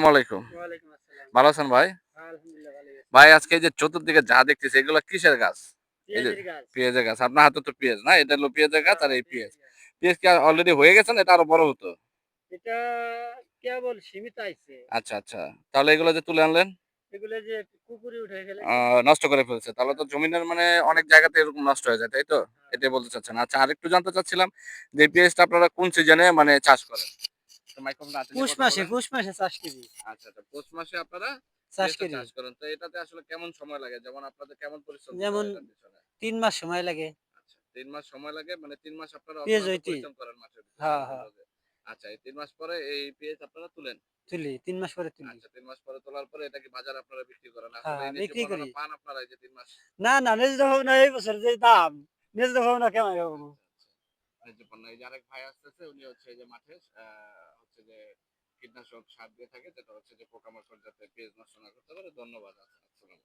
আলাইকুম। ওয়ালাইকুম আসসালাম। ভালো আছেন ভাই? আলহামদুলিল্লাহ ভালোই আছি। ভাই আজকে এই যে চতুর্দিকে যা দেখতেছি এগুলা কিসের গাছ? এই যে পেঁয়াজের গাছ। পেঁয়াজের গাছ। আপনার হাতে তো পেঁয়াজ না? এটা হলো পেঁয়াজের গাছ আর হ্যাঁ, এই পেঁয়াজ। পেঁয়াজের গাছ। পেঁয়াজ কি অলরেডি হয়ে গেছে না এটা আরো বড় হতো? এটা কেবল সীমিত আইছে। আচ্ছা, আচ্ছা। তাহলে এগুলো যে তুলে আনলেন? এগুলো যে পুকুরে উঠে আ ফেলেছে। নষ্ট করে ফেলছে। তাহলে তো হ্যাঁ, জমিনের মানে অনেক জায়গাতে এরকম নষ্ট হয়ে যায়, তাই তো? হ্যাঁ। এটাই বলতে চাচ্ছেন। আচ্ছা আরেকটু জানতে চাচ্ছিলাম যে এই পেঁয়াজটা আপনারা কোন সিজনে মানে চাষ করেন? তো মাইক্রোফোনটা হাতে নিয়ে কথা বলেন। পৌষ মাসে চাষ করি। আচ্ছা, আচ্ছা। পৌষ মাসে আপনারা চাষ পেঁয়াজটা করি। চাষ করেন। তো এটাতে আসলে কেমন সময় লাগে? যেমন আপনাদের কেমন পরিশ্রম দিতে যেমন হয় এটার পিছনে? ৩ মাস সময় লাগে। আচ্ছা ৩ মাস সময় লাগে মানে ৩ মাস আপনারা পেঁয়াজ অক্লান্ত হইতে। পরিশ্রম করেন মাঠের ভিতরে হ্যাঁ, মাঠে হ্যাঁ। রোদে। আচ্ছা এই ৩ মাস পরে এই পেঁয়াজ আপনারা তুলেন। তুলি। ৩ মাস পরে তুলি। আচ্ছা ৩ মাস পরে তোলার পরে এটাকে বাজারে আপনারা বিক্রি করেন। আসলে হ্যাঁ, এই ন্যায্য বিক্রি পাওনাটা করি। পান আপনারা এই যে ৩ মাস? না, ন্যায্য পাওনা এই বছর যে দাম, ন্যায্য পাওনা কেমন পাবো? আচ্ছা, আচ্ছা। ন্যায্য পান না। এই যে আরেক ভাই আসতেছে উনি হচ্ছে এই যে মাঠে হচ্ছে যে কীটনাশক সার দিয়ে থাকে যেটা হচ্ছে যে পোকামাকড় যাতে পেঁয়াজ নষ্ট না করতে পারে। ধন্যবাদ। আচ্ছা, আসসালাম।